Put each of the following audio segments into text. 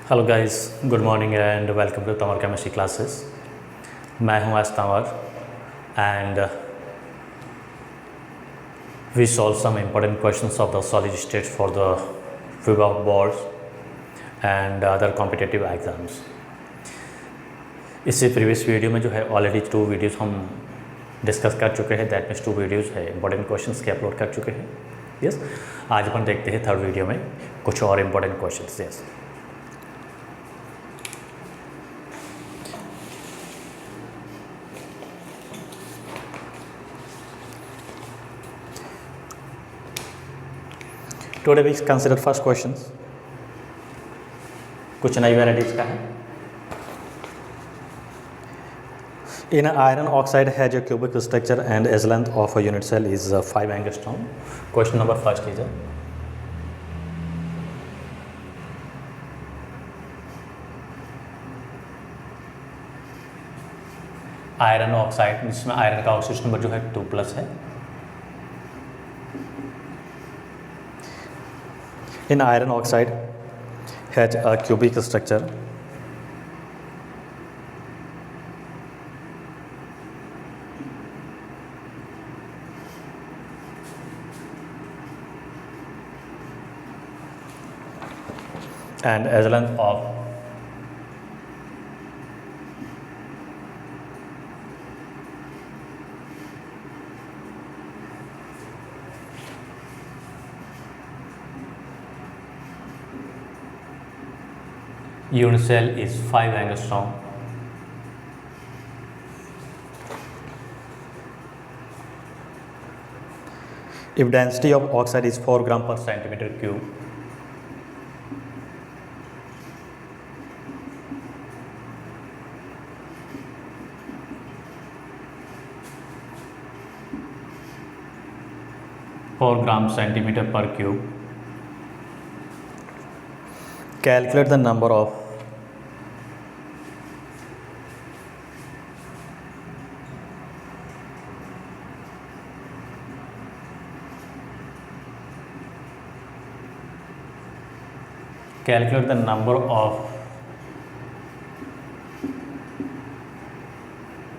Hello guys, good morning and welcome to Tanwar chemistry classes. मैं हूं आज Tanwar and we solve some important questions of the solid state for the viva boards and other competitive exams. इससे previous video में जो है already 2 videos हम discuss कर चुके हैं। दैट मीन्स 2 वीडियोस है इम्पोर्टेंट क्वेश्चंस के अपलोड कर चुके हैं। यस, आज अपन देखते हैं 3rd वीडियो में कुछ और important questions. Yes, today we consider first question. कुछ नई वैराइटीज का है। In iron oxide has a cubic structure and its length of a unit cell is 5 angstrom. Question number first is iron oxide, जिसमें iron का oxygen number जो है 2+ है। In iron oxide has a cubic structure and as length of unit cell is 5 angstrom. If density of oxide is 4 gram per centimeter cube, centimeter per cube, calculate the number of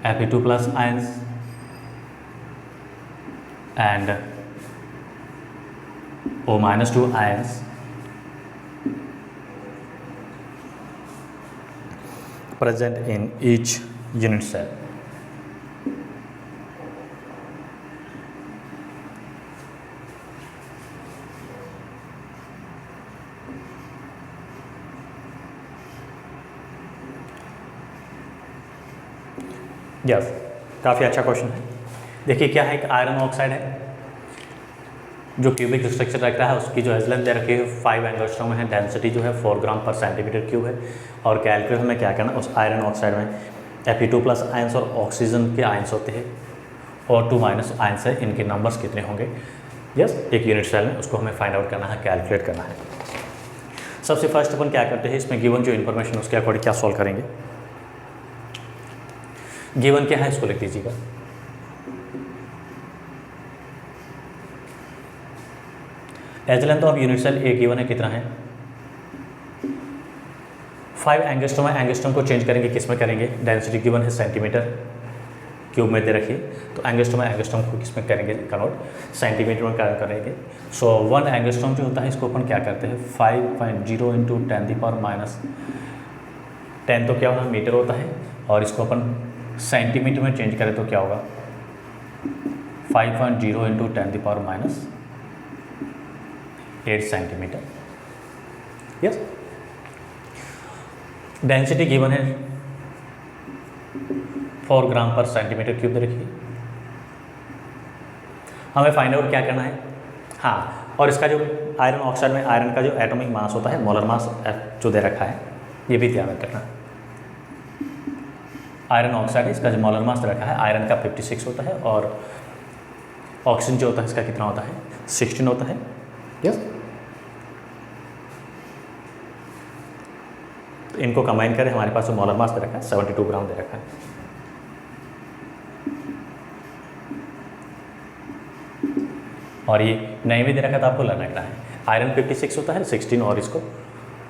Fe2+ ions and O-2 ions present in each unit cell. Yes, काफ़ी अच्छा question है। देखिए क्या है, एक iron oxide है जो cubic structure रख रहा है। उसकी जो लेंथ दे रखी है 5 एंगस्ट्रॉम है। डेंसिटी जो है 4 ग्राम पर सेंटीमीटर क्यूब है। और कैलकुलेट में क्या करना, उस आयरन ऑक्साइड में Fe2+ आयंस और ऑक्सीजन के आयंस होते हैं और 2- आयंस है। इनके नंबर्स कितने होंगे यस एक यूनिट सेल में, उसको हमें फाइंड आउट करना है, कैलकुलेट करना है। सबसे फर्स्ट अपन क्या करते हैं, इसमें गिवन जो इन्फॉर्मेशन उसके अकॉर्डिंग क्या सॉल्व करेंगे। गिवन क्या है इसको लिख दीजिएगा। Edge length of unit cell a given है, कितना है 5 एंगस्ट्रॉम है। एंगस्ट्रॉम को चेंज करेंगे, किस में करेंगे, डेंसिटी गिवन है सेंटीमीटर क्यूब में दे रखिए, तो एंगस्ट्रॉम को किस में करेंगे कन्वर्ट, सेंटीमीटर में कन्वर्ट करेंगे। सो 1 एंगस्ट्रॉम जो होता है इसको अपन क्या करते हैं 5.0 × 10⁻10 तो क्या होगा मीटर होता है, और इसको अपन सेंटीमीटर में चेंज करें तो क्या होगा 5.0 × 10⁻8 सेंटीमीटर। यस, डेंसिटी गिवन है 4 ग्राम पर सेंटीमीटर क्यूब दे रखिए। हमें फाइंड आउट क्या करना है, हाँ, और इसका जो आयरन ऑक्साइड में आयरन का जो एटॉमिक मास होता है, मोलर मास जो दे रखा है, ये भी ध्यान रखना। आयरन ऑक्साइड है, इसका जो मोलर मास रखा है आयरन का 56 होता है, और ऑक्सीजन जो होता है इसका कितना होता है 16 होता है। यस, तो इनको कंबाइन करें, हमारे पास जो मोलर मास दे रखा है 72 ग्राम दे रखा है। और ये नहीं भी दे रखा है तो आपको लर्न रखना है। आयरन 56 होता है, 16 और इसको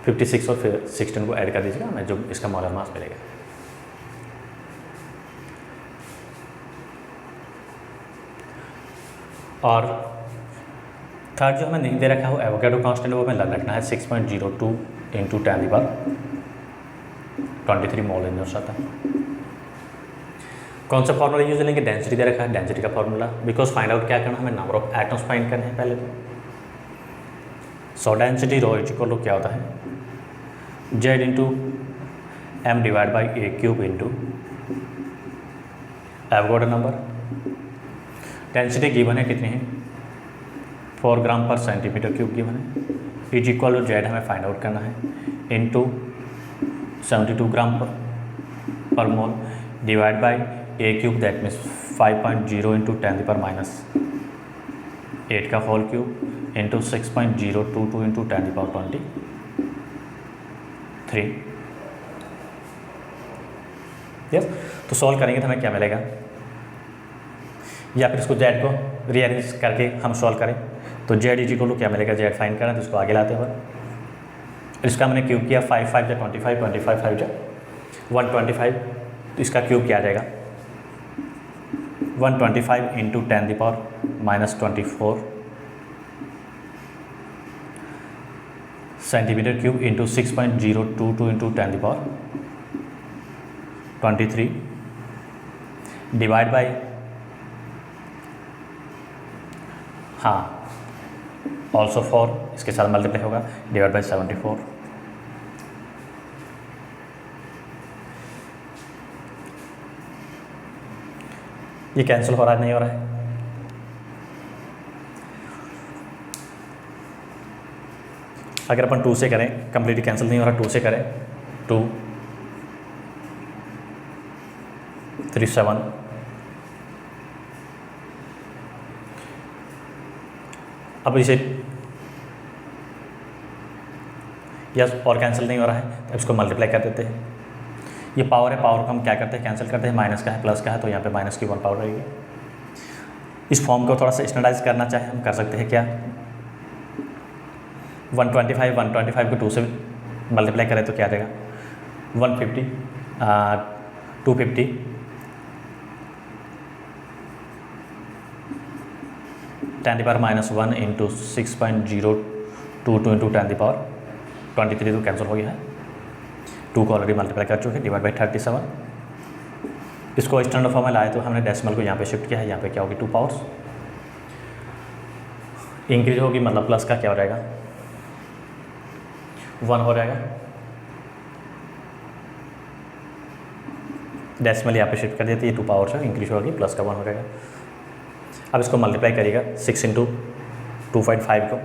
56 और फिर 16 को ऐड कर दीजिएगा, हमें जो इसका मोलर मास मिलेगा। और थर्ड जो हमें नहीं दे रखा है एवोगैड्रो कांस्टेंट, वो हमें लग रखना है 6.02 इंटू 10⁻23 मोल इन आता है। कौन सा फॉर्मूला यूज लेंगे? डेंसिटी दे रखा है, डेंसिटी का फॉर्मूला, बिकॉज फाइंड आउट क्या करना है, हमें नंबर ऑफ एटम्स फाइंड करने हैं पहले तो। So density rho is equal to क्या होता है, Z into M divide by a cube into Avogadro number. Density given है कितनी है, 4 ग्राम पर सेंटीमीटर क्यूब गिवन है, इज इक्वल टू जेड हमें फाइंड आउट करना है इंटू 72 ग्राम पर mole divide by a cube, that means 5.0 into 10⁻8 का whole cube into 6.022 into 10⁻23। Yes, तो सॉल्व करेंगे तो हमें क्या मिलेगा, या फिर इसको जेड को रीअरेंज करके हम सॉल्व करें तो जेड इज इक्वल टू क्या मिलेगा, जेड फाइंड करना तो इसको आगे लाते हुए इसका मैंने क्यूब किया 5 5 जा 25, 25 5 जा 125, तो इसका क्यूब क्या आ जाएगा 125 into 10⁻24 centimetre cube into 6.022 into 10⁻23 divide by, हाँ ऑल्सो 4 इसके साथ मल्टीप्लाई होगा, डिवाइड बाई 74। ये कैंसिल हो रहा है, नहीं हो रहा है? अगर अपन 2 से करें, कंप्लीटली कैंसिल नहीं हो रहा, 2 से करें 2 3 7 अब इसे यस और कैंसिल नहीं हो रहा है तो इसको मल्टीप्लाई कर देते हैं। ये पावर है, पावर को हम क्या करते हैं कैंसिल करते हैं, माइनस का है प्लस का है तो यहाँ पे माइनस की 1 पावर रहेगी। इस फॉर्म को थोड़ा सा स्टैंडर्डाइज करना चाहे हम कर सकते हैं क्या, 125 को 2 से मल्टीप्लाई करें तो क्या आ जाएगा 150 250 10⁻⁻1 इंटू 6.022 इंटू 10⁻23 तो कैंसिल हो गया है, 2 को ऑलरेडी मल्टीप्लाई कर चुके हैं, डिवाइड बाई 37। इसको स्टैंडर्ड फॉर्म में लाए तो हमने डेसिमल को यहाँ पे शिफ्ट किया है, यहाँ पे क्या होगी 2 पावर्स इंक्रीज होगी, मतलब प्लस का क्या हो जाएगा 1 हो जाएगा, डेसिमल यहाँ पे शिफ्ट कर देती है, 2 पावर्स है, इंक्रीज होगी प्लस का 1 हो जाएगा। अब इसको मल्टीप्लाई करिएगा 6 इंटू 2.5 को,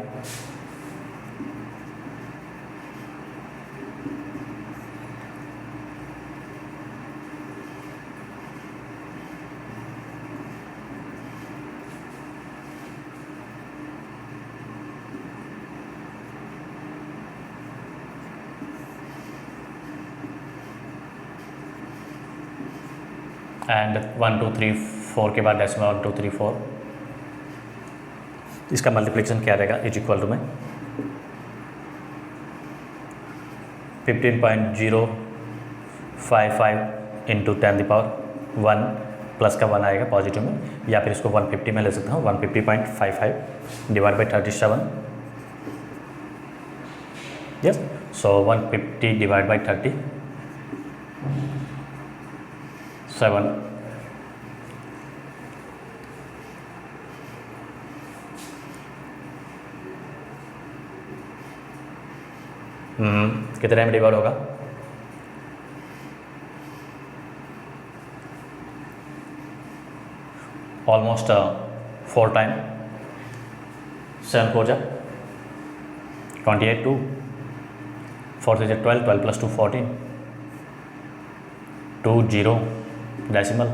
एंड 1 2 3 4 के बाद डेसिमल 1 2 3 4, इसका मल्टीप्लिकेशन क्या रहेगा इज इक्वल टू में 15.055 इंटू 10⁻1 प्लस का 1 आएगा पॉजिटिव में, या फिर इसको 150 में ले सकता हूँ 150.55 divide by 37। Yes, so 150 divide by 37 कितने में डिवाइड होगा ऑलमोस्ट 4 टाइम, 7 4 जा 28 2 4 3 12 12 प्लस 2 14 2 0 डेसिमल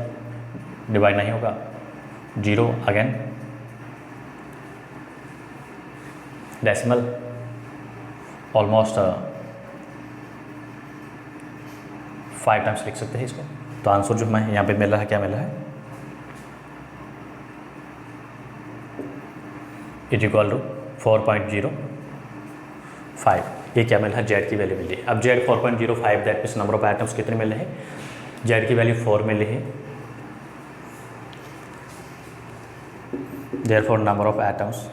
डिवाइड नहीं होगा 0 अगेन डेसिमल ऑलमोस्ट 5 टाइम्स लिख सकते हैं इसको। तो आंसर जो हमें यहाँ पे मिल रहा है क्या मिल रहा है इज इक्वल टू 4.05। ये क्या मिला है, जेड की वैल्यू मिली है। अब Z 4.05 that means number of atoms कितने मिले हैं, जेड की वैल्यू 4 मिली है, therefore number of atoms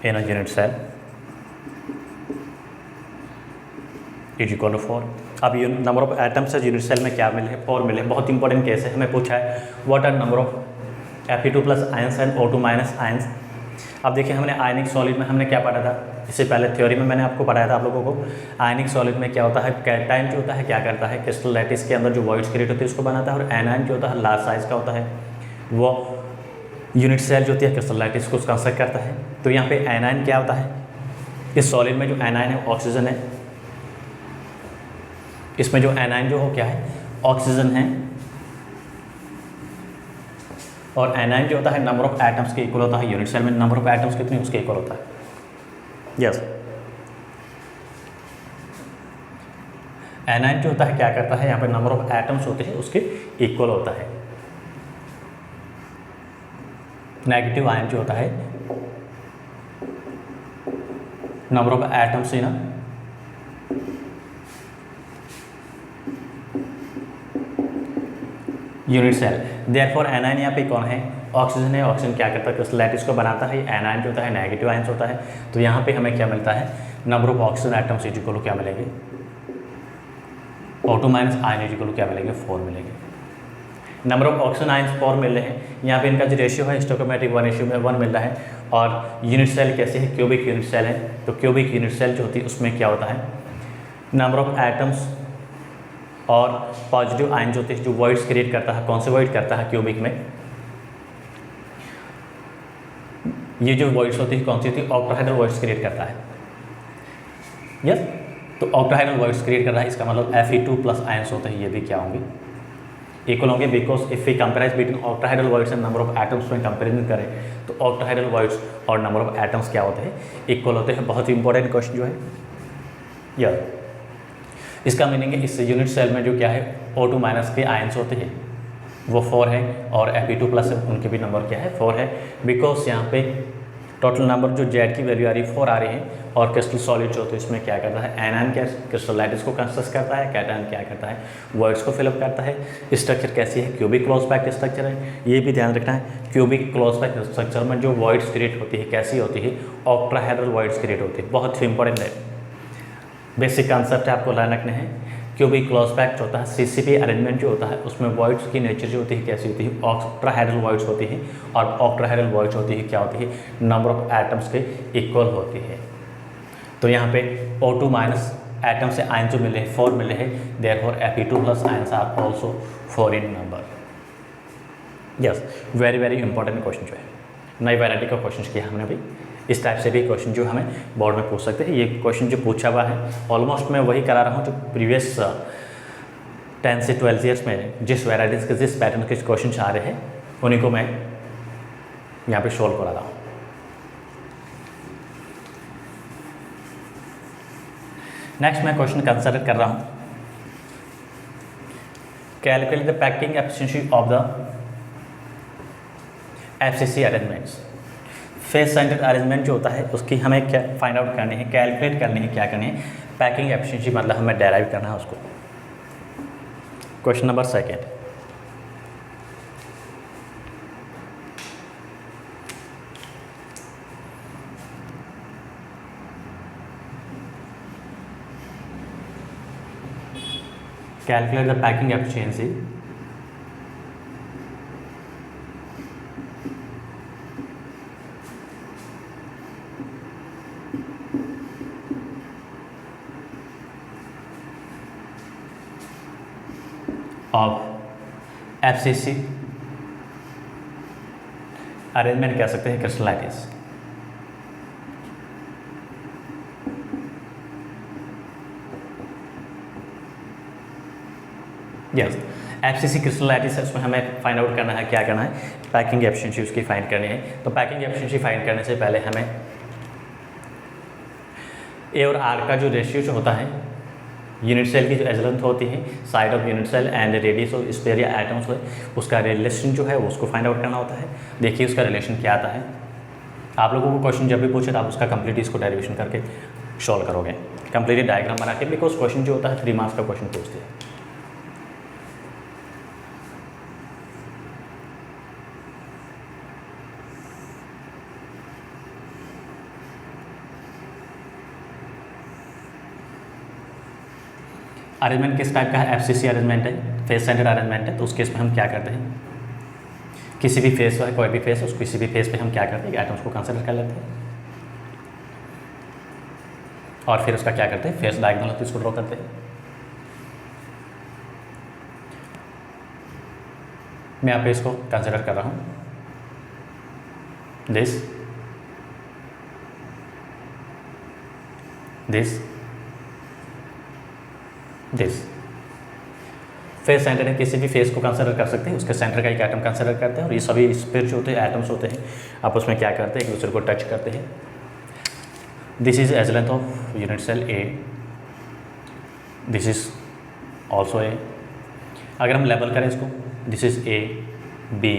in a unit cell is equal to 4। अब number of atoms unit cell में क्या मिले हैं, 4 मिले। बहुत इंपॉर्टेंट केस है, हमें पूछा है what are number of Fe2 plus ions and O2 minus ions. अब देखिए हमने आयनिक सॉलिड में हमने क्या पढ़ा था, इससे पहले थ्योरी में मैंने आपको पढ़ाया था आप लोगों को, आयनिक सॉलिड में क्या होता है, कैटायन जो होता है क्या करता है, क्रिस्टल लैटिस के अंदर जो वॉइड्स क्रिएट होती है उसको बनाता है, और एनायन जो होता है लार्ज साइज का होता है वो यूनिट सेल जो होती है क्रिस्टल लैटिस को कंस्ट्रक्ट करता है। तो यहाँ पे एनायन क्या होता है, इस सॉलिड में जो एनायन है ऑक्सीजन है, इसमें जो एनायन जो हो क्या है, ऑक्सीजन है, और एनायन जो होता है नंबर ऑफ एटम्स के इक्वल होता है, यूनिट सेल में नंबर ऑफ एटम्स कितने उसके इक्वल होता है। यस, एनायन जो होता है क्या करता है, यहाँ पे नंबर ऑफ एटम्स होते हैं उसके इक्वल होता है। नेगेटिव आयन जो होता है number of atoms in unit cell. Therefore anion यहाँ पे कौन है, ऑक्सीजन है। ऑक्सीजन क्या करता है, क्रिस्टल लैटिस को बनाता है। एनायन जो होता है नेगेटिव आयंस होता है। तो यहाँ पे हमें क्या मिलता है, number of oxygen atoms is equal to क्या मिलेंगे, O2 minus ion is equal to क्या मिलेंगे, 4 मिलेंगे। नंबर ऑफ ऑक्सीजन आयंस 4 मिल रहे हैं। यहाँ पे इनका जो रेशियो है स्टोइकोमेट्रिक 1:1 मिल रहा है। और यूनिट सेल कैसे है, क्यूबिक यूनिट सेल है। तो क्यूबिक यूनिट सेल जो होती है उसमें क्या होता है, नंबर ऑफ एटम्स और पॉजिटिव आयन जो होते हैं, जो वॉइड्स क्रिएट करता है, कौन से वॉइड करता है क्यूबिक में, ये जो वॉइड्स होती है कौन सी होती है, ऑक्टाहेड्रल वॉइड्स क्रिएट करता है। यस, तो ऑक्टाहेड्रल वॉइड्स क्रिएट कर रहा है, इसका मतलब Fe2 प्लस आयंस होते हैं, ये भी क्या होंगे, इक्वल होंगे। Because if we compare between octahedral voids and number of atoms में कंपेरिजन करें तो ऑक्टाहेड्रल वॉइड्स और नंबर ऑफ एटम्स क्या होते हैं, इक्वल होते हैं। बहुत ही इंपॉर्टेंट क्वेश्चन जो है यह, इसका मीनिंग है इस यूनिट सेल में जो क्या है O2 माइनस के आयंस होते हैं वो 4 है, और Fe2 प्लस उनके भी नंबर क्या है 4 है। बिकॉज यहाँ पे टोटल नंबर जो जेड की वैल्यू आ रही है 4 आ रही है, और क्रिस्टल सॉलिड जो होते हैं इसमें क्या करता है, एनायन क्या क्रिस्टल लैटिस को कंसिस्ट करता है, कैटायन क्या करता है वर्ड्स को फिलअप करता है। स्ट्रक्चर कैसी है, क्यूबिक क्लोज पैक्ड स्ट्रक्चर है, ये भी ध्यान रखना है। क्यूबिक क्लोज पैक्ड स्ट्रक्चर में जो वॉइड्स क्रिएट होती है कैसी होती है, ऑक्टाहेड्रल वॉइड्स क्रिएट होती है। बहुत ही इंपॉर्टेंट है, बेसिक कॉन्सेप्ट है, आपको ध्यान रखने हैं। क्यूबिक क्लोज पैक्ड होता है, सीसीपी अरेंजमेंट जो होता है उसमें वॉइड्स की नेचर जो होती है कैसी होती है, ऑक्टाहेड्रल वॉइड्स होती है, और ऑक्टाहेड्रल वॉइड्स होती है क्या होती है, नंबर ऑफ एटम्स के इक्वल होती है। तो यहाँ पे O2 माइनस एटम से आयन जो मिले हैं 4 मिले हैं, therefore Fe2 plus ions are also 4 in number. Yes, very very important question जो है, नई वैरायटी का क्वेश्चन किया हमने अभी। इस टाइप से भी क्वेश्चन जो हमें बोर्ड में पूछ सकते हैं। ये क्वेश्चन जो पूछा हुआ है ऑलमोस्ट मैं वही करा रहा हूँ जो प्रीवियस 10 से 12 ईयर्स में जिस वैराइटीज़ के जिस पैटर्न के क्वेश्चन आ रहे हैं उन्हीं को मैं यहाँ पे सोल्व करा रहा हूँ। नेक्स्ट मैं क्वेश्चन कंसिडर कर रहा हूँ, calculate the packing efficiency of the FCC arrangements. Face centred arrangement जो होता है उसकी हमें क्या फाइंड आउट करनी है, कैलकुलेट करनी है, क्या करनी है, पैकिंग एफिशिएंसी मतलब हमें डेराइव करना है उसको। Question number 2, calculate the packing efficiency of FCC arrangement कह सकते हैं crystal lattice. Yes, FCC crystal lattice है, उसमें हमें फाइंड आउट करना है, क्या करना है, पैकिंग एफिशिएंसी उसकी फाइंड करनी है। तो पैकिंग एफिशिएंसी फाइंड करने से पहले हमें A और R का जो रेशियो जो होता है यूनिट सेल की जो एज लेंथ होती है, side of unit cell and radius of sphere या एटम्स है, उसका रिलेशन जो है उसको फाइंड आउट करना होता है। देखिए उसका रिलेशन क्या आता है। आप लोगों को क्वेश्चन जब भी पूछे तो आप उसका कंप्लीट इसको डेरिवेशन करके सॉल्व करोगे, कंप्लीट डायग्राम बना के, बिकॉज क्वेश्चन जो होता है 3 मार्क्स का क्वेश्चन पूछते हैं। अरेंजमेंट किस टाइप का है? एफसीसी अरेंजमेंट है, फेस सेंटर्ड अरेंजमेंट है। तो उस केस में हम क्या करते हैं, किसी भी फेस है, कोई भी फेस है, उस किसी भी फेस पे हम क्या करते हैं, एटम्स को कंसिडर कर लेते हैं और फिर उसका क्या करते हैं, फेस डायगोनल होती है उसको ड्रॉ करते हैं। मैं यहाँ पे इसको कंसिडर कर रहा हूँ, दिस फेस सेंटर है, किसी भी फेस को कंसिडर कर सकते हैं, उसके सेंटर का एक एटम कंसिडर करते हैं और ये सभी स्फीयर जो होते हैं एटम्स होते हैं, आपस में क्या करते हैं, एक दूसरे को टच करते हैं। This is edge length of unit cell a, this is also a. अगर हम लेबल करें इसको, this is A B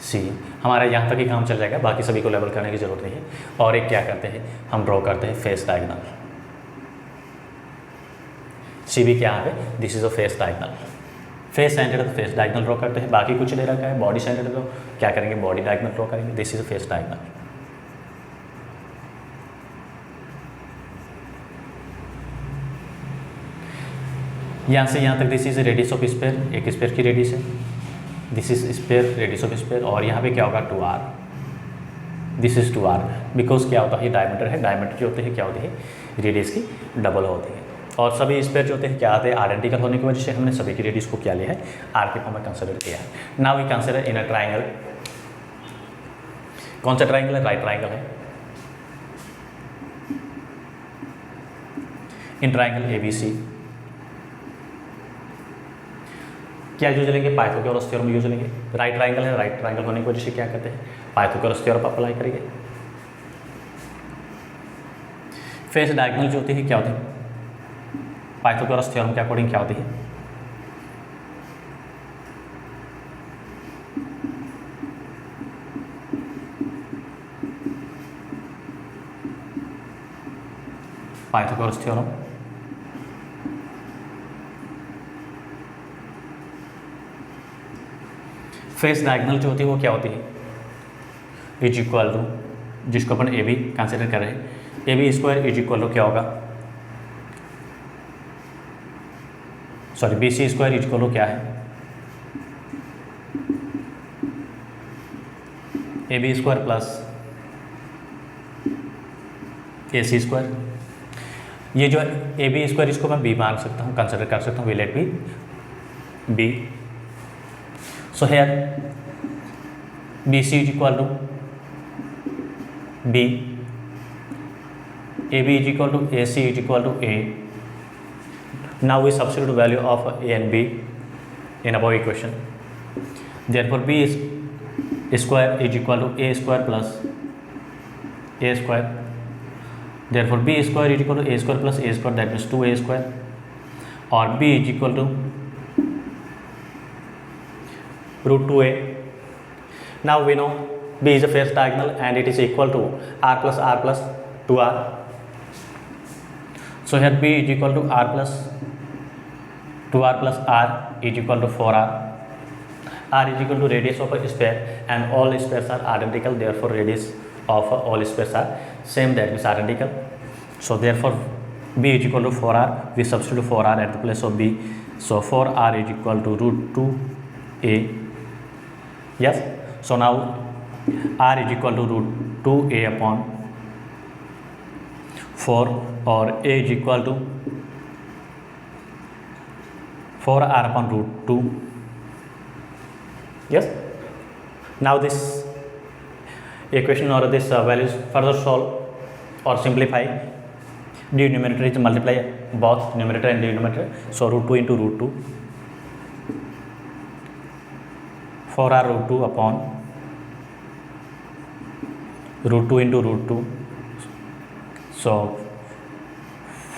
C, हमारा यहाँ तक ही काम चल जाएगा, बाकी सभी को लेबल करने की जरूरत नहीं है। और एक क्या करते हैं, हम ड्रॉ करते हैं फेस डायगोनल। सी भी क्या है, this is a face diagonal. Face centre तो फेस डायगोनल ड्रॉ करते हैं, बाकी कुछ दे रखा है। बॉडी सेंटर तो क्या करेंगे, बॉडी डायगोनल ड्रॉ करेंगे। This is a face diagonal. यहाँ से यहाँ तक this is radius of sphere, एक स्फीयर की रेडियस है, this is sphere, radius of sphere. और यहाँ पे क्या होगा, 2r, this is 2r, because क्या होता है, डायमीटर है, डायमीटर जो होते हैं क्या होती है, रेडियस की डबल होती है। और सभी स्फीयर जो होते हैं क्या आते हैं, आइडेंटिकल होने की वजह से हमने सभी की रेडियस को क्या लिया है, r के फॉर्म में कंसिडर किया है। Now we consider in a triangle. कौन सा ट्राइंगल है, राइट ट्राइंगल है। इन ट्राइंगल ABC क्या यूज लेंगे, पाइथागोरस थ्योरम यूज लेंगे। राइट ट्राइंगल है, राइट ट्राइंगल होने की वजह से क्या करते हैं, पाइथागोरस थ्योरम अप्लाई करेंगे। फेस डायगोनल जो होती है क्या होती है, पाइथागोरस थ्योरम के अकॉर्डिंग क्या होती है, पाइथागोरस थ्योरम फेस डायगोनल जो होती है वो क्या होती है, इज इक्वल टू, जिसको अपन ए बी कंसिडर कर रहे हैं, A B square is equal to क्या होगा, sorry B C square is equal to क्या है, A B square plus A C square. ये जो ए बी स्क्वायर इसको मैं बी मान सकता हूँ, कंसिडर कर सकता हूँ, we let B. So here BC is equal to B, AB is equal to AC is equal to A. Now we substitute value of A and B in above equation. Therefore B is square is equal to A square plus A square. Therefore B square is equal to A square plus A square, that means 2A square, or B is equal to root 2a. Now we know B is a face diagonal and it is equal to r plus 2r. So here B is equal to r plus 2r plus r is equal to 4r. R is equal to radius of a sphere and all spheres are identical, therefore radius of all spheres are same, that means identical. So therefore B is equal to 4r, we substitute 4r at the place of B. So 4r is equal to root 2a. Yes, so now r is equal to root 2a upon 4 or a is equal to 4r upon root 2. Yes, now this equation or this values further solve or simplify. Denominator is multiply both numerator and denominator, so root 2 into root 2, 4r root 2 upon root 2 into root 2, so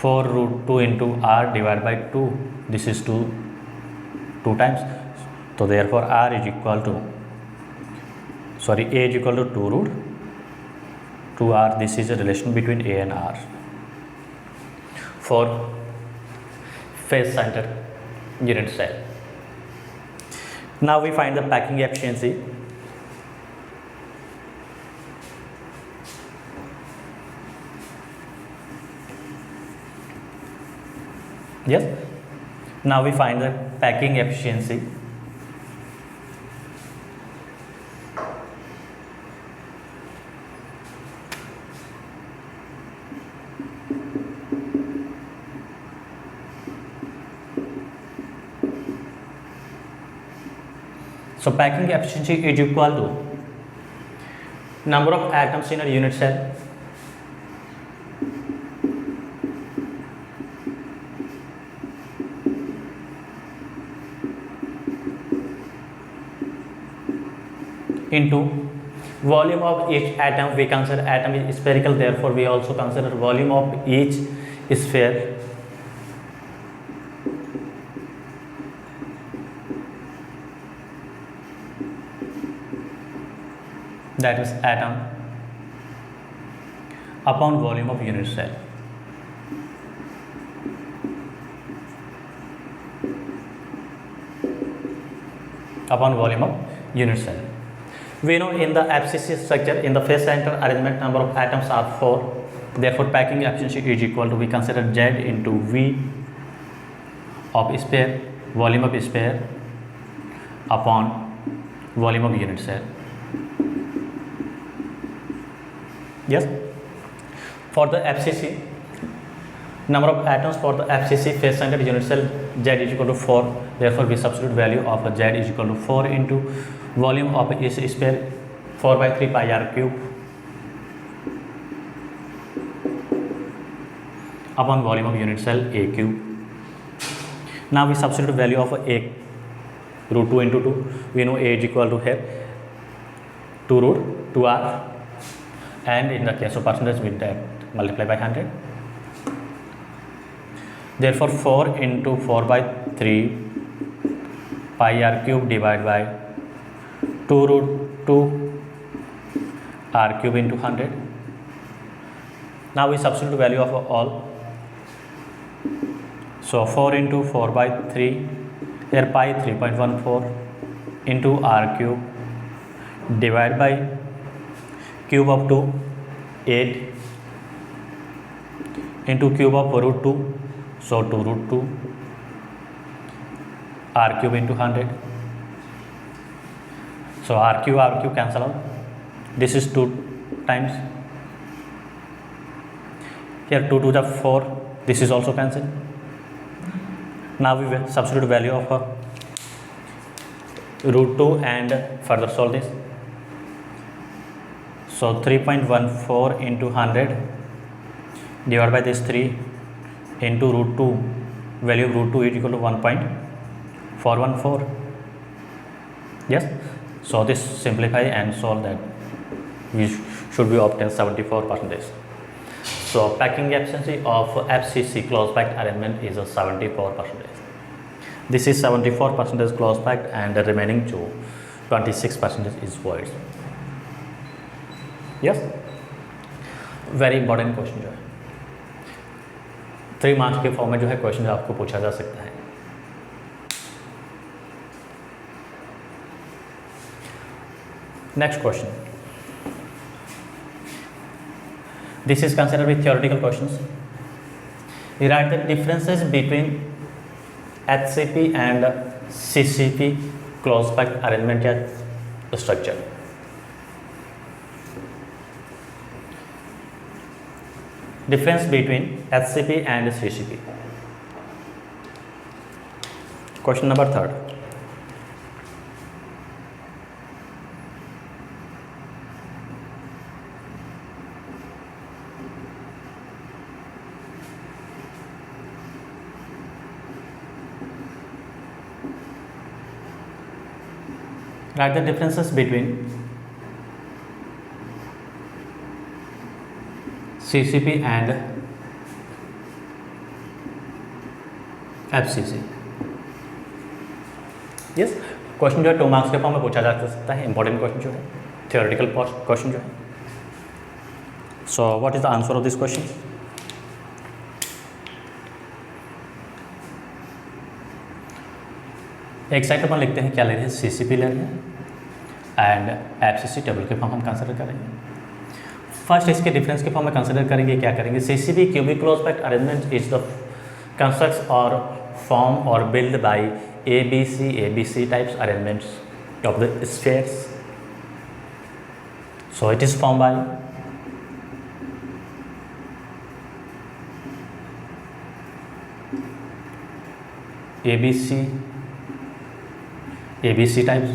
4 root 2 into r divided by 2. This is 2 times. So therefore r is equal to, sorry, a is equal to 2 root 2r. This is a relation between a and r for face center unit cell. Now we find the packing efficiency. Yes, now we find the packing efficiency. So packing efficiency is equal to number of atoms in a unit cell into volume of each atom. We consider atom is spherical, therefore we also consider volume of each sphere. That is atom upon volume of unit cell. Upon volume of unit cell. We know in the FCC structure, in the phase center arrangement, number of atoms are 4. Therefore packing efficiency is equal to, we consider Z into V of sphere, volume of sphere upon volume of unit cell. Yes, for the FCC, number of atoms for the FCC phase center unit cell, Z is equal to 4. Therefore we substitute value of Z is equal to 4 into volume of each sphere, 4 by 3 pi r cube upon volume of unit cell A cube. Now we substitute value of A, root 2 into 2. We know A is equal to here 2 root 2r, and in the case of percentage with that multiply by 100. Therefore 4 into 4 by 3 pi r cube divided by 2 root 2 r cube into 100. Now we substitute value of all. So 4 into 4 by 3, here pi 3.14 into r cube divided by cube of 2, 8 into cube of root 2, so 2 root 2 r cube into 100. So r cube cancel out. This is 2 times. Here 2 to the 4. This is also cancelled. Now we will substitute value of root 2 and further solve this. So 3.14 into 100 divided by this 3 into root 2, value of root 2 is equal to 1.414. Yes, so this simplify and solve that. We should be obtain 74%. So packing efficiency of FCC close packed arrangement is a 74%. This is 74% close packed and the remaining 26% is void. Yes, very important question जो है 3 marks के form में जो है question आपको पूछा जा सकता है. Next question, this is considered with theoretical questions. Write the differences between HCP and CCP close packed arrangement या structure. Difference between HCP and CCP. Question number 3. Write the differences between CCP and FCC। Yes, question जो है 2 marks के form में पूछा जा सकता है, important question जो है, थियोरेटिकल क्वेश्चन जो है। So what is the answer of this question? एक साइड अपन लिखते हैं, क्या ले रहे हैं, CCP ले रहे हैं एंड FCC टेबल के फॉर्म हम कंसिडर करेंगे। फर्स्ट इसके डिफरेंस के फॉर्म में कंसिडर करेंगे, क्या करेंगे, CCP cubic close packed arrangement is the constructs और फॉर्म और build by ABC types arrangements of the spheres. So it is formed by ABC types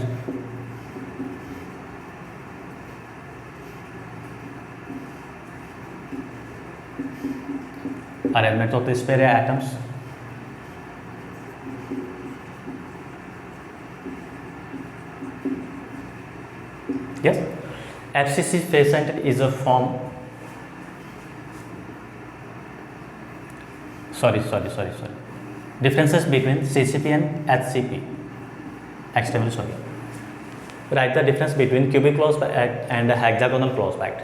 arrangement of the sphere atoms. Yes, FCC phase center is a form. Sorry. Differences between CCP and HCP. Extremely sorry. Write the difference between cubic closed pact and hexagonal closed pact.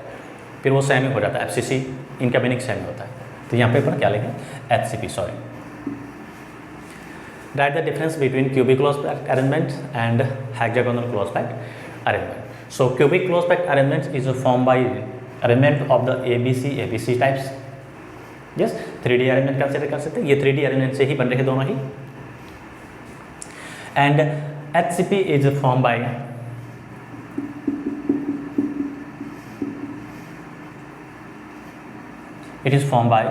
फिर वो same ही हो जाता है, FCC इनका meaning same ही होता है। तो यहाँ पे अपन क्या लेंगे, HCP, sorry. Write the difference between cubic closed pact arrangement and hexagonal closed pact arrangement. So cubic closed pact arrangement is formed by arrangement of the ABC types. Yes, 3D arrangement consider कर सकते हैं, ये 3D arrangement से ही बन रहे हैं दोनों ही। And HCP is form by it is form by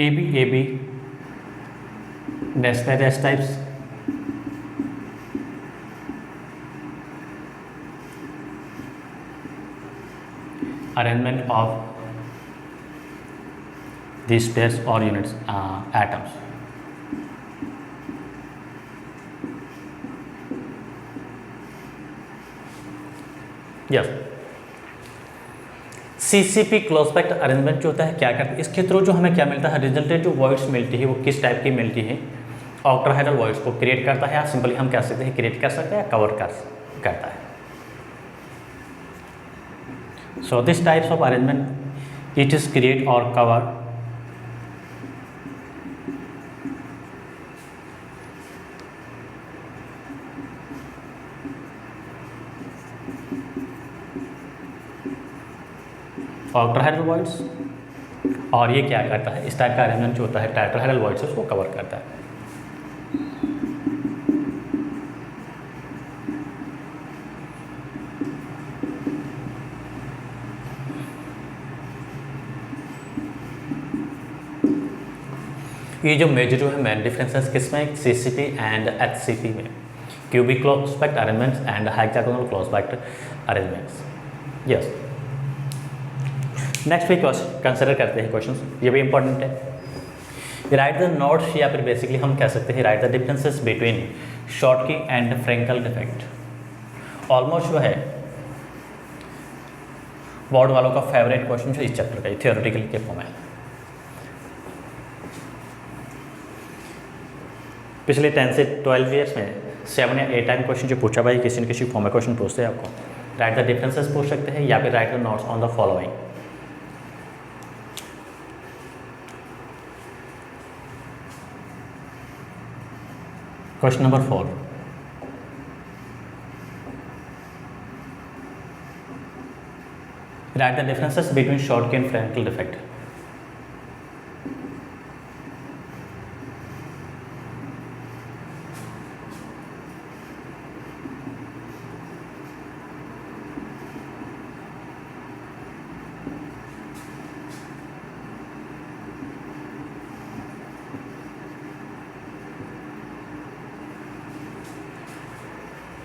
AB dash by dash types arrangement of these pairs or units atoms. Yes, CCP close packed arrangement जो होता है क्या करता है, इसके थ्रू जो हमें क्या मिलता है, रिजल्टेड जो वॉइड्स मिलती है वो किस टाइप की मिलती है, ऑक्टाहेड्रल वॉइड्स को क्रिएट करता है, या सिंपली हम कह सकते हैं क्रिएट कर सकते हैं या कवर करता है। So this types of arrangement it is create or cover octahedral voids, और ये क्या करता है, इस टाइप का अरेंजमेंट जो होता है टेट्राहेड्रल वॉइड्स उसको कवर करता है। ये जो मेजर जो है मेन डिफरेंसेस किसमें, CCP एंड HCP में, cubic close packed arrangements and hexagonal close packed arrangements. Yes, next week consider करते हैं क्वेश्चंस, ये भी इंपॉर्टेंट है। राइट द नोट्स, या फिर बेसिकली हम कह सकते हैं write the differences between Schottky and Frenkel defect. Almost जो है बोर्ड वालों का फेवरेट क्वेश्चन जो इस चैप्टर का थियोरेटिकल के फॉर्म है। पिछले 10 से 12 ईयर्स में 7 या 8 टाइम क्वेश्चन जो पूछा भाई किसी न किसी फॉर्म में क्वेश्चन पूछते हैं आपको, राइट द डिफरेंसेस पूछ सकते हैं या फिर write the notes on the following. Question number 4, write the differences between Schottky and Frenkel defect.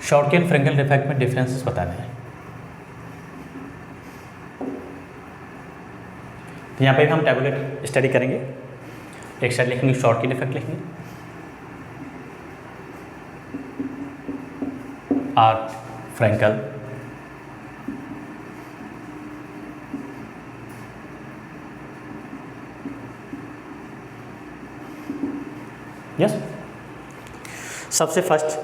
Schottky and Frenkel defect में डिफरेंसेस बताने हैं। तो यहाँ पे भी हम टैबुलेट स्टडी करेंगे, एक साइड लिखेंगे शॉर्टकी डिफेक्ट लिखेंगे और फ्रेंकल यस। सबसे फर्स्ट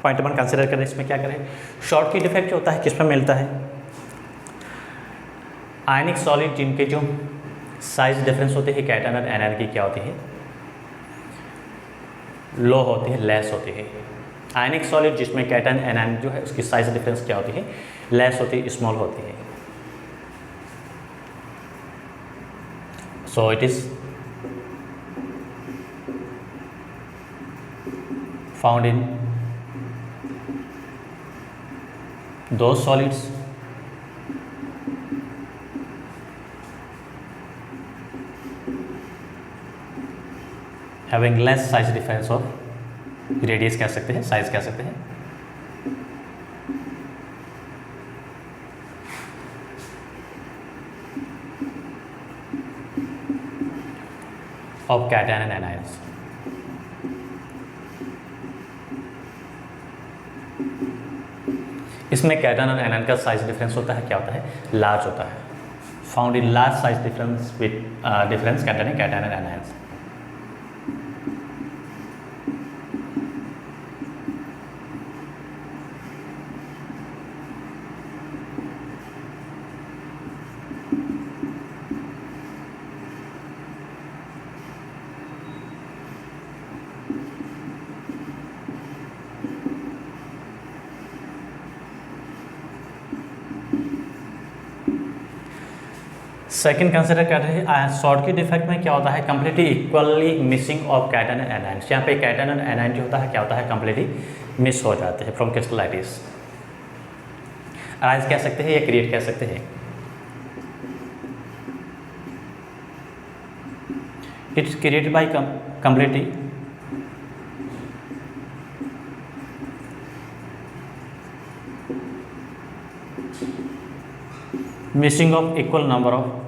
पॉइंट अपन कंसिडर करें, इसमें क्या करें, शॉर्ट की डिफेक्ट जो होता है किस में मिलता है, आयनिक सॉलिड जिनके जो साइज डिफरेंस होते हैं कैटायन और एनायन की क्या होती है, लो होती है, लेस होती है। आयनिक सॉलिड जिसमें कैटायन एनायन जो है उसकी साइज डिफरेंस क्या होती है, लेस होती है, स्मॉल होती है। So it is found in those solids having less size difference of radius कह सकते हैं, साइज कह सकते हैं। of cation and anions। इसमें कैटायन और एनायन का साइज डिफरेंस होता है, क्या होता है, लार्ज होता है। Found in large size difference with difference cation and anions. Second consider कर रहे हैं शॉर्ट की डिफेक्ट में क्या होता है, completely equally missing of cation and anion. यहाँ पे कैटायन और एनायन जो होता है क्या होता है, कंप्लीटली मिस हो जाते हैं फ्रॉम क्रिस्टलाइटिस। अराइज कह सकते हैं या क्रिएट कह सकते हैं। It's created by completely missing of equal number of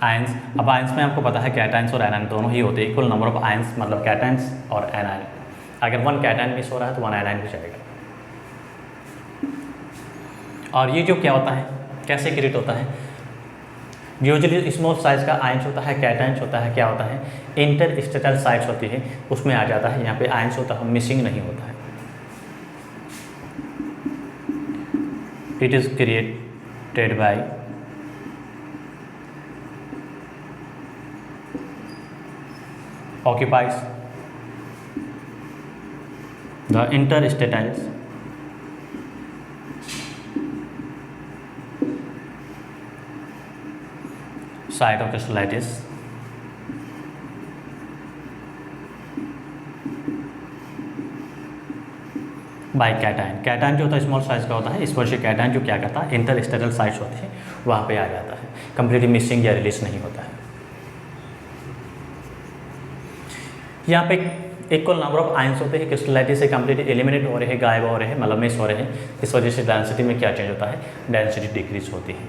ions. अब आयंस में आपको पता है कैटायंस और एनायन दोनों ही होते हैं, इक्वल नंबर ऑफ आयंस मतलब कैटायंस और एनायन। अगर वन कैटायन मिस हो रहा है तो वन एनायन भी जाएगा। और ये जो क्या होता है, कैसे क्रिएट होता है, यूजुअली स्मॉल साइज का आयंस होता है, कैटायंस होता है, क्या होता है, इंटरस्टेलर साइट्स होती है उसमें आ जाता है। यहाँ पे आयंस होता है, मिसिंग नहीं होता है। It is created by occupies the interstitial site of crystallitis by cation. Cation जो होता है स्मॉल साइज का होता है, इस वजह से कैटायन जो क्या करता है, इंटरस्टेलर साइट्स होती है वहाँ पे आ जाता है, कंप्लीटली मिसिंग या रिलीज नहीं होता है। यहाँ पे इक्वल नंबर ऑफ आयंस होते हैं, क्रिस्टलाइटिस से कंप्लीटली एलिमिनेट हो रहे हैं, गायब हो रहे हैं, मतलब मिस हो रहे हैं। इस वजह से डेंसिटी में क्या चेंज होता है, डेंसिटी डिक्रीज होती है।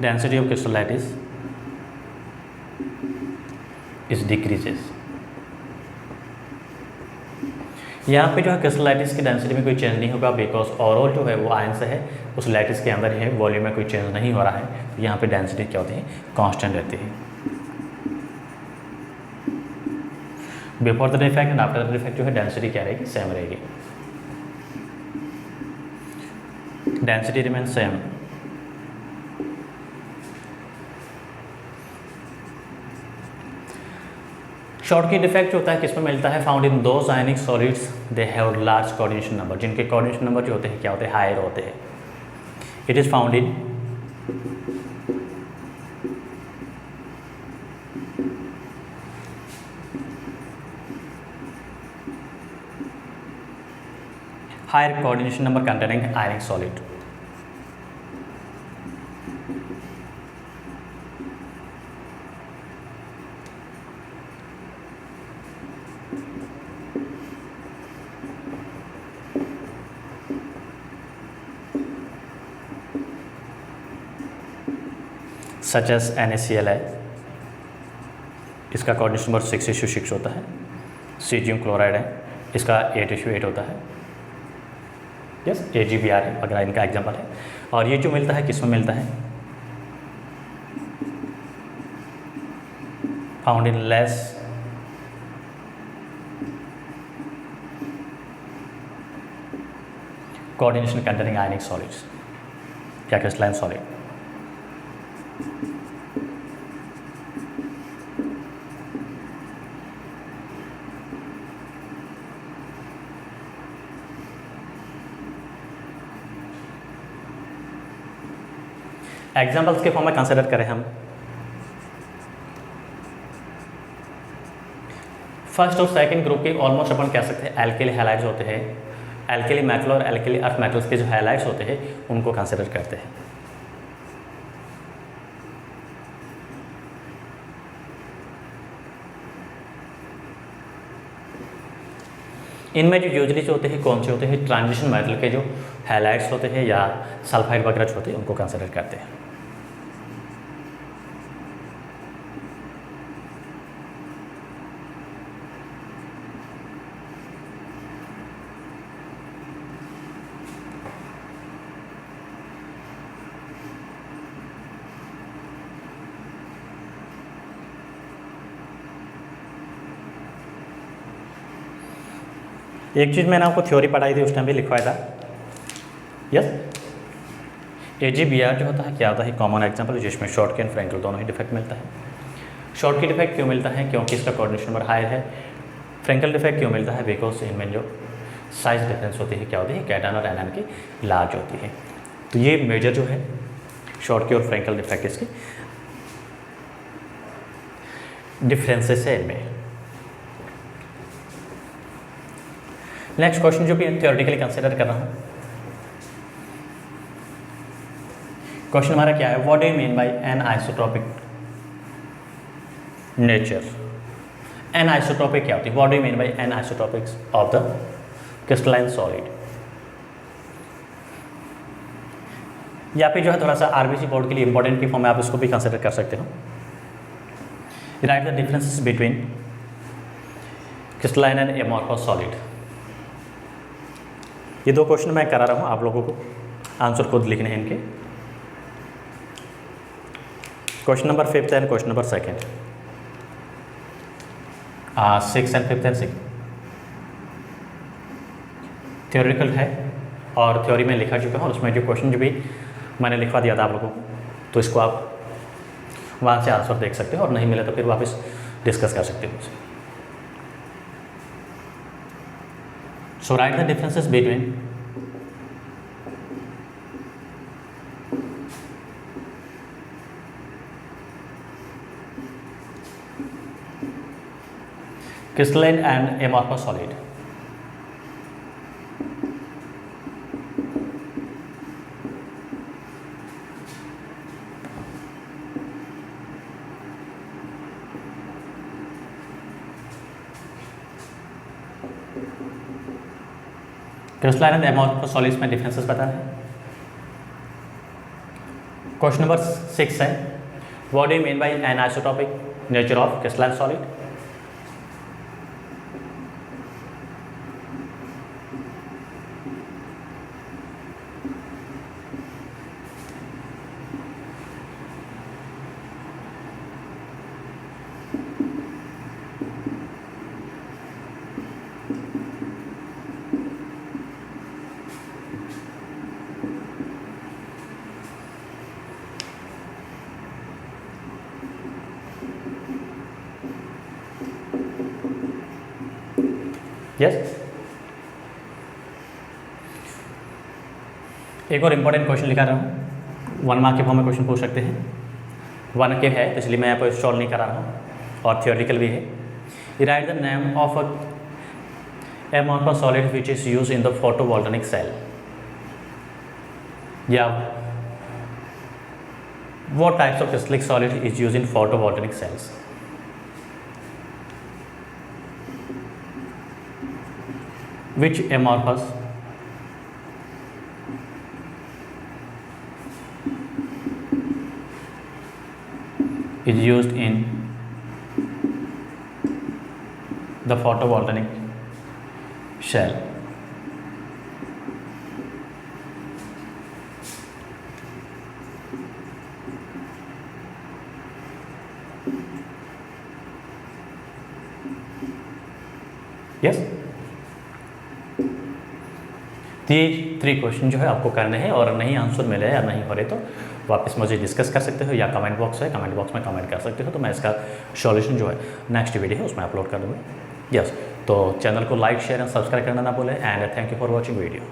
Density of crystallites is decreases. यहाँ पे जो है क्रिस्टलाइटिस की डेंसिटी में कोई चेंज नहीं होगा, बिकॉज ओवरऑल जो है वो आयंस है उस लैटिस के अंदर है, वॉल्यूम में कोई चेंज नहीं हो रहा है, तो यहाँ पे डेंसिटी क्या होती है, कांस्टेंट रहती है। Before the defect and after the defect जो है डेंसिटी क्या रहेगी, सेम रहेगी। Density remain same. Schottky defect जो होता है किसमें मिलता है, found in those ionic solids they have large coordination number, जिनके कोऑर्डिनेशन नंबर जो होते हैं क्या होते हैं, हायर होते हैं। It is found in higher coordination number containing ionic solid. Such as NaCl है, इसका कोऑर्डिनेशन नंबर 6:6 होता है। सीजियम क्लोराइड है, इसका 8:8 होता है। यस AgBr है अगर इनका एग्जाम्पल है। और ये जो मिलता है किस में मिलता है, found in less coordination containing ionic solids या क्रिस्टलाइन सॉलिड। एग्जाम्पल्स के फॉर्म में कंसिडर करें हम, फर्स्ट और सेकंड ग्रुप के ऑलमोस्ट अपन कह सकते हैं एल्किल हैलाइड्स होते हैं, एल्किली मेटल और एल्किली अर्थ मेटल्स के जो हैलाइड्स होते हैं उनको कंसिडर करते हैं। इनमें जो यूजली जो होते हैं कौन से होते हैं, ट्रांजिशन मेटल के जो हैलाइड्स होते हैं या सल्फाइड वगैरह जो होते हैं उनको कंसिडर करते हैं। एक चीज़ मैंने आपको थ्योरी पढ़ाई थी, उस टाइम भी लिखवाया था, यस। AgBr जो होता है क्या होता है, कॉमन एग्जांपल जिसमें शॉर्टकी एंड फ्रैंकल दोनों ही डिफेक्ट मिलता है। शॉर्टकी डिफेक्ट क्यों मिलता है, क्योंकि इसका कोऑर्डिनेशन नंबर हायर है। फ्रैंकल डिफेक्ट क्यों मिलता है, बिकॉज इनमें जो साइज डिफरेंस होती है क्या होती है, कैटायन और एनायन की लार्ज होती है। तो ये मेजर जो है शॉर्टकी और फ्रैंकल डिफेक्ट इसके डिफरेंसेस है इनमें। नेक्स्ट क्वेश्चन जो भी थ्योरेटिकली कंसिडर कर रहा हूँ, क्वेश्चन हमारा क्या है, what do you mean by anisotropic nature. Anisotropic क्या होती है, what do you mean by anisotropics of the crystalline solid. या फिर जो है थोड़ा सा आरबीसी बोर्ड के लिए इंपॉर्टेंट की फॉर्म में आप इसको भी कंसिडर कर सकते हो। Right the differences between crystalline and amorphous solid. ये दो क्वेश्चन मैं करा रहा हूँ, आप लोगों को आंसर खुद लिखने हैं इनके। Question number 5th and question number 2nd, 6th and 5th and 6th theoretical है और थ्योरी में लिखा चुका हूँ। उसमें जो क्वेश्चन जो भी मैंने लिखवा दिया था आप लोगों को, तो इसको आप वहाँ से आंसर देख सकते हो, और नहीं मिले तो फिर वापस डिस्कस कर सकते हो। So write the differences between crystalline and amorphous solid. Crystalline and amorphous solids में डिफरेंसेस बता रहे हैं। क्वेश्चन नंबर 6 है, what do you mean by anisotropic nature of crystalline solid. Yes एक और इम्पॉर्टेंट क्वेश्चन लिखा रहा हूँ, 1 मार्क के फॉर्म में क्वेश्चन पूछ सकते हैं। 1 के है तो इसलिए मैं यहाँ पर सॉल्व नहीं करा रहा हूँ, और थियोरेटिकल भी है। Write the name of a amorphous solid which is use in the photovoltaic cell. या what types of crystalline solid is used in photovoltaic cells? Which amorphous is used in the photovoltaic cell? Yes, तो ये 3 question जो है आपको करने हैं, और नहीं आंसर मिले या नहीं हो रहे तो वापस मुझे डिस्कस कर सकते हो, या कमेंट बॉक्स है, कमेंट बॉक्स में कमेंट कर सकते हो, तो मैं इसका सॉल्यूशन जो है नेक्स्ट वीडियो है उसमें अपलोड कर दूँगा। यस, तो चैनल को लाइक शेयर एंड सब्सक्राइब करना ना भूलें, and thank you for watching video.